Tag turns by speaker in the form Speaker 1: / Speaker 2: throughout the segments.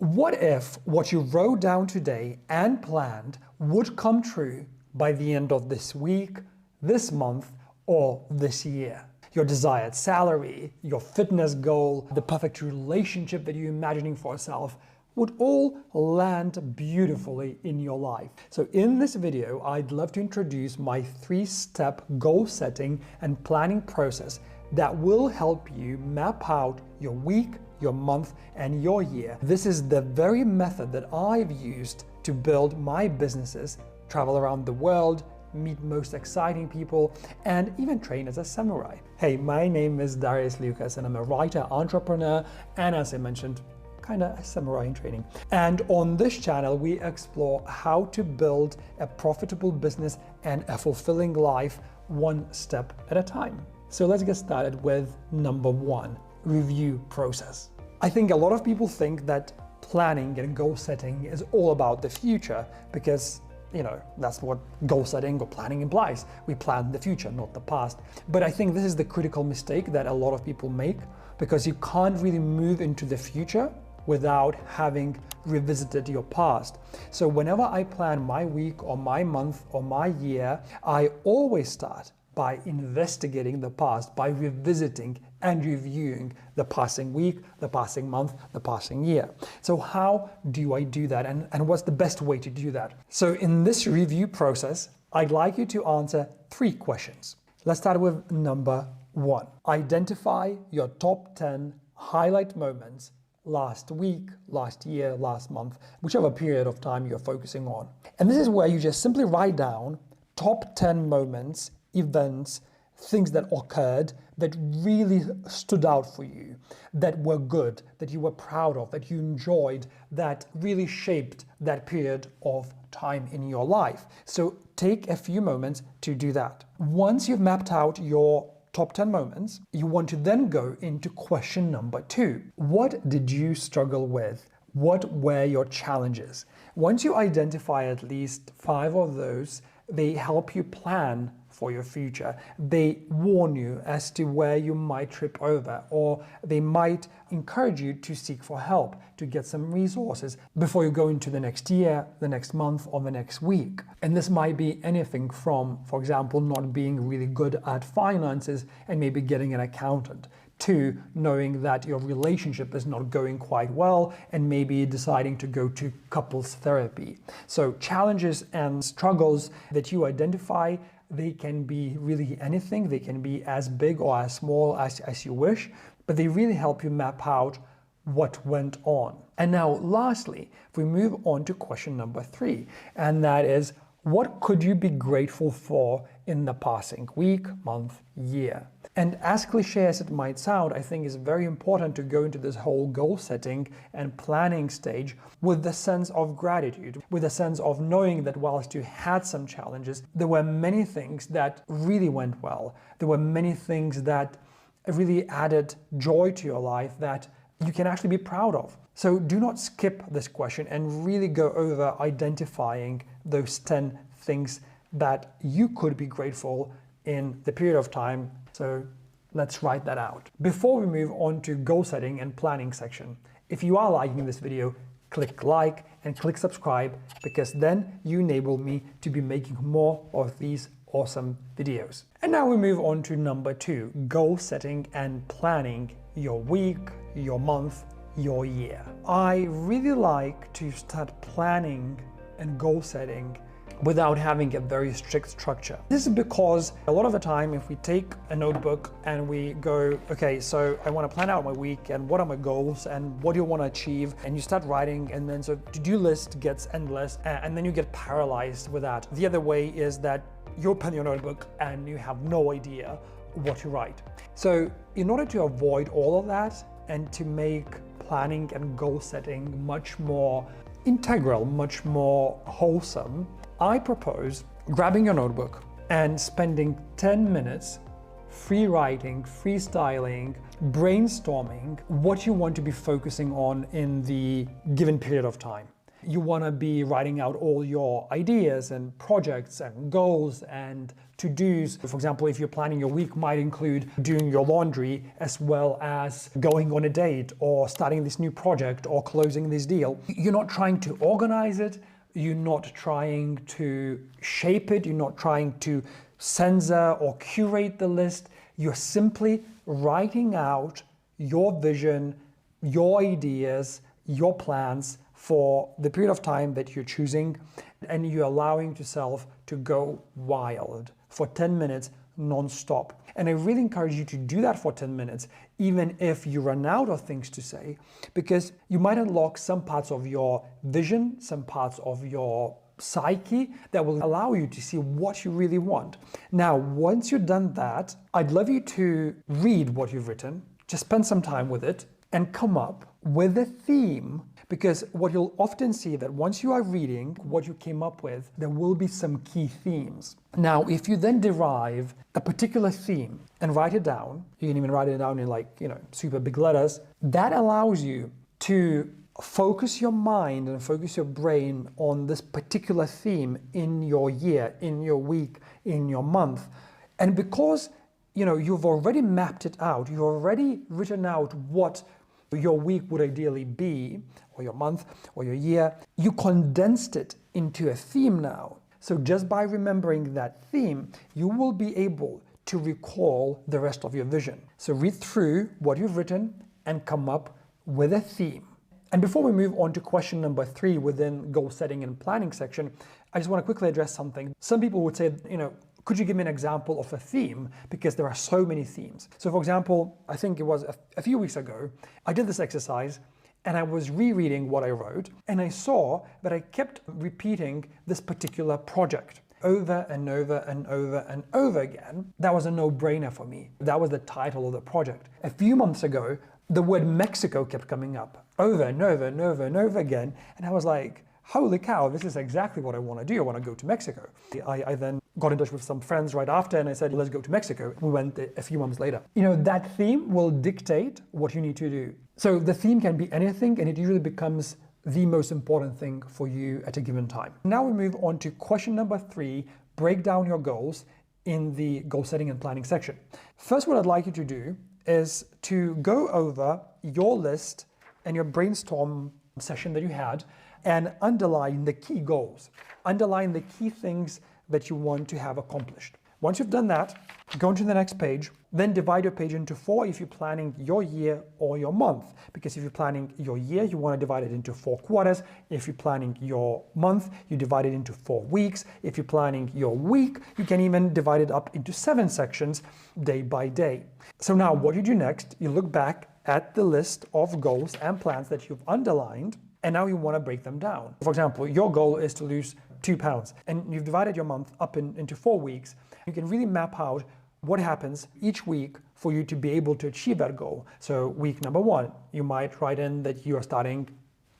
Speaker 1: What if what you wrote down today and planned would come true by the end of this week, this month, or this year? Your desired salary, your fitness goal, the perfect relationship that you're imagining for yourself would all land beautifully in your life. So in this video, I'd love to introduce my 3-step goal setting and planning process that will help you map out your week, your month, and your year. This is the very method that I've used to build my businesses, travel around the world, meet most exciting people, and even train as a samurai. Hey, my name is Darius Lucas, and I'm a writer, entrepreneur, and as I mentioned, kind of a samurai in training. And on this channel, we explore how to build a profitable business and a fulfilling life one step at a time. So let's get started with number 1, review process. I think a lot of people think that planning and goal setting is all about the future because, that's what goal setting or planning implies. We plan the future, not the past. But I think this is the critical mistake that a lot of people make because you can't really move into the future without having revisited your past. So whenever I plan my week or my month or my year, I always start by investigating the past, by revisiting and reviewing the passing week, the passing month, the passing year. So how do I do that, and what's the best way to do that? So in this review process, I'd like you to answer 3 questions. Let's start with number 1. Identify your top 10 highlight moments last week, last year, last month, whichever period of time you're focusing on. And this is where you just simply write down top 10 moments, events, things that occurred that really stood out for you, that were good, that you were proud of, that you enjoyed, that really shaped that period of time in your life. So take a few moments to do that. Once you've mapped out your top 10 moments, you want to then go into question number 2. What did you struggle with? What were your challenges? Once you identify at least 5 of those, they help you plan for your future. They warn you as to where you might trip over, or they might encourage you to seek for help, to get some resources before you go into the next year, the next month, or the next week. And this might be anything from, for example, not being really good at finances and maybe getting an accountant, to knowing that your relationship is not going quite well and maybe deciding to go to couples therapy. So challenges and struggles that you identify, they can be really anything. They can be as big or as small as you wish, but they really help you map out what went on. And now lastly, if we move on to question number 3, and that is, what could you be grateful for in the passing week, month, year? And as cliche as it might sound, I think it's very important to go into this whole goal setting and planning stage with the sense of gratitude, with a sense of knowing that whilst you had some challenges, there were many things that really went well. There were many things that really added joy to your life that you can actually be proud of. So do not skip this question and really go over identifying those 10 things that you could be grateful in the period of time. So let's write that out. Before we move on to goal setting and planning section, if you are liking this video, click like and click subscribe, because then you enable me to be making more of these awesome videos. And now we move on to number 2, goal setting and planning your week, your month, your year. I really like to start planning and goal setting without having a very strict structure. This is because a lot of the time, if we take a notebook and we go, okay, so I want to plan out my week and what are my goals and what do you want to achieve, and you start writing, and then so to-do list gets endless, and then you get paralyzed with that. The other way is that you open your notebook and you have no idea what to write. So in order to avoid all of that and to make planning and goal setting much more integral, much more wholesome, I propose grabbing your notebook and spending 10 minutes free writing, freestyling, brainstorming what you want to be focusing on in the given period of time. You want to be writing out all your ideas and projects and goals and to-dos. For example, if you're planning your week, might include doing your laundry as well as going on a date or starting this new project or closing this deal. You're not trying to organize it. You're not trying to shape it. You're not trying to censor or curate the list. You're simply writing out your vision, your ideas, your plans for the period of time that you're choosing, and you're allowing yourself to go wild for 10 minutes non-stop. And I really encourage you to do that for 10 minutes, even if you run out of things to say, because you might unlock some parts of your vision, some parts of your psyche that will allow you to see what you really want. Now, once you've done that, I'd love you to read what you've written, just spend some time with it, and come up with a theme. Because what you'll often see that once you are reading what you came up with, there will be some key themes. Now, if you then derive a particular theme and write it down, you can even write it down in super big letters, that allows you to focus your mind and focus your brain on this particular theme in your year, in your week, in your month. And because you've already mapped it out, you've already written out what your week would ideally be, or your month, or your year, you condensed it into a theme now. So just by remembering that theme, you will be able to recall the rest of your vision. So read through what you've written and come up with a theme. And before we move on to question number 3 within goal setting and planning section, I just want to quickly address something. Some people would say, could you give me an example of a theme? Because there are so many themes. So for example, I think it was a few weeks ago, I did this exercise and I was rereading what I wrote, and I saw that I kept repeating this particular project over and over and over and over again. That was a no-brainer for me. That was the title of the project. A few months ago, the word Mexico kept coming up over and over and over and over again, and I was like, holy cow, this is exactly what I want to do. I want to go to Mexico. I then got in touch with some friends right after and I said, let's go to Mexico. We went a few months later. That theme will dictate what you need to do. So the theme can be anything, and it usually becomes the most important thing for you at a given time. Now we move on to question number 3, break down your goals in the goal setting and planning section. First, what I'd like you to do is to go over your list and your brainstorm session that you had and underline the key goals. Underline the key things that you want to have accomplished. Once you've done that, go into the next page, then divide your page into 4 if you're planning your year or your month. Because if you're planning your year, you want to divide it into 4 quarters. If you're planning your month, you divide it into 4 weeks. If you're planning your week, you can even divide it up into 7 sections day by day. So now what you do next, you look back at the list of goals and plans that you've underlined, and now you want to break them down. For example, your goal is to lose 2 pounds, and you've divided your month up into 4 weeks. You can really map out what happens each week for you to be able to achieve that goal. So week number 1, you might write in that you are starting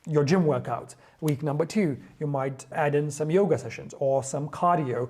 Speaker 1: your gym workouts. Week number 2, you might add in some yoga sessions or some cardio,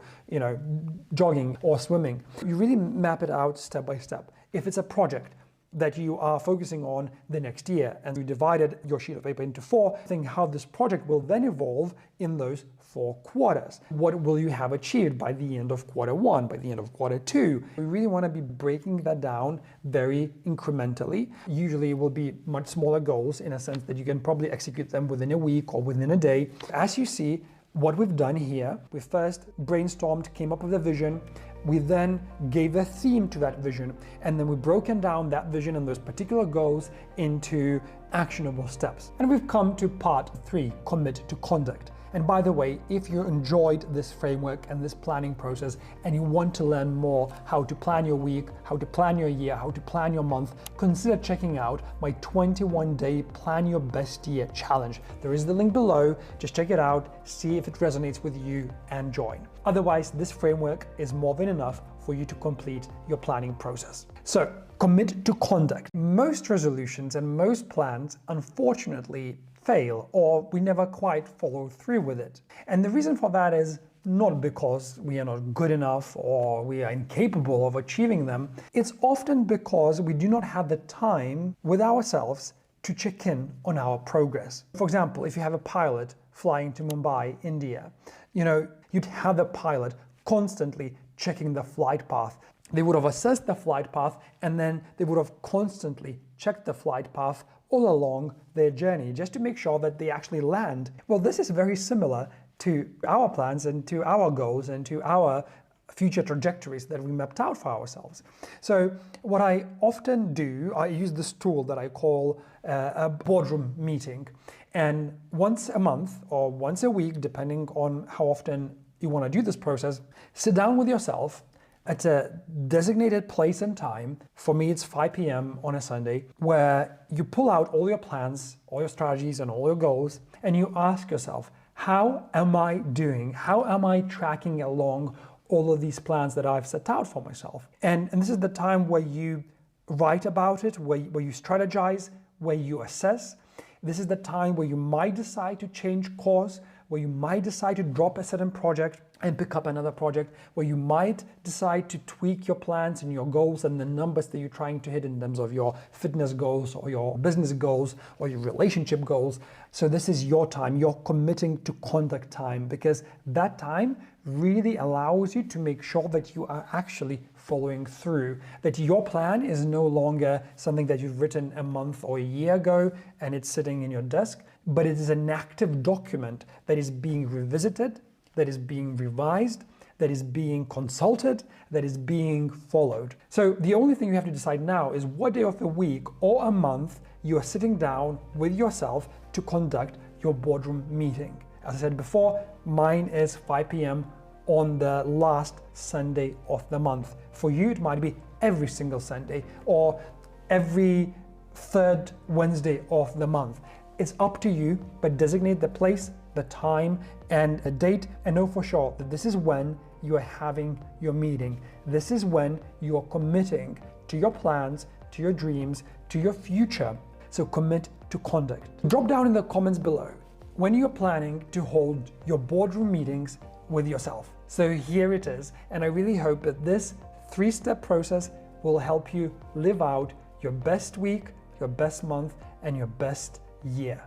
Speaker 1: jogging or swimming. You really map it out step by step. If it's a project that you are focusing on the next year, and you divided your sheet of paper into 4, think how this project will then evolve in those 4 quarters. What will you have achieved by the end of quarter 1, by the end of quarter 2? We really want to be breaking that down very incrementally. Usually it will be much smaller goals in a sense that you can probably execute them within a week or within a day. As you see, what we've done here, we first brainstormed, came up with a vision. We then gave a theme to that vision, and then we've broken down that vision and those particular goals into actionable steps. And we've come to part 3, commit to conduct. And by the way, if you enjoyed this framework and this planning process and you want to learn more how to plan your week, how to plan your year, how to plan your month, consider checking out my 21-day Plan Your Best Year challenge. There is the link below. Just check it out, see if it resonates with you, and join. Otherwise, this framework is more than enough for you to complete your planning process. So, commit to conduct. Most resolutions and most plans, unfortunately, fail, or we never quite follow through with it. And the reason for that is not because we are not good enough or we are incapable of achieving them. It's often because we do not have the time with ourselves to check in on our progress. For example, if you have a pilot flying to Mumbai, India, you'd have the pilot constantly checking the flight path. They would have assessed the flight path, and then they would have constantly checked the flight path all along their journey just to make sure that they actually land. Well, this is very similar to our plans and to our goals and to our future trajectories that we mapped out for ourselves. So what I often do, I use this tool that I call a boardroom meeting. And once a month or once a week, depending on how often you want to do this process, sit down with yourself at a designated place and time. For me, it's 5 p.m. on a Sunday, where you pull out all your plans, all your strategies, and all your goals, and you ask yourself, how am I doing? How am I tracking along all of these plans that I've set out for myself? And this is the time where you write about it, where you strategize, where you assess. This is the time where you might decide to change course, where you might decide to drop a certain project and pick up another project, where you might decide to tweak your plans and your goals and the numbers that you're trying to hit in terms of your fitness goals or your business goals or your relationship goals. So this is your time. You're committing to conduct time, because that time really allows you to make sure that you are actually following through, that your plan is no longer something that you've written a month or a year ago and it's sitting in your desk, but it is an active document that is being revisited, that is being revised, that is being consulted, that is being followed. So the only thing you have to decide now is what day of the week or a month you are sitting down with yourself to conduct your boardroom meeting. As I said before, mine is 5 p.m. on the last Sunday of the month. For you, it might be every single Sunday or every third Wednesday of the month. It's up to you, but designate the place, the time, and a date, and know for sure that this is when you are having your meeting. This is when you are committing to your plans, to your dreams, to your future. So commit to conduct. Drop down in the comments below when you're planning to hold your boardroom meetings with yourself. So here it is, and I really hope that this 3-step process will help you live out your best week, your best month, and your best year.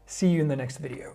Speaker 1: See you in the next video.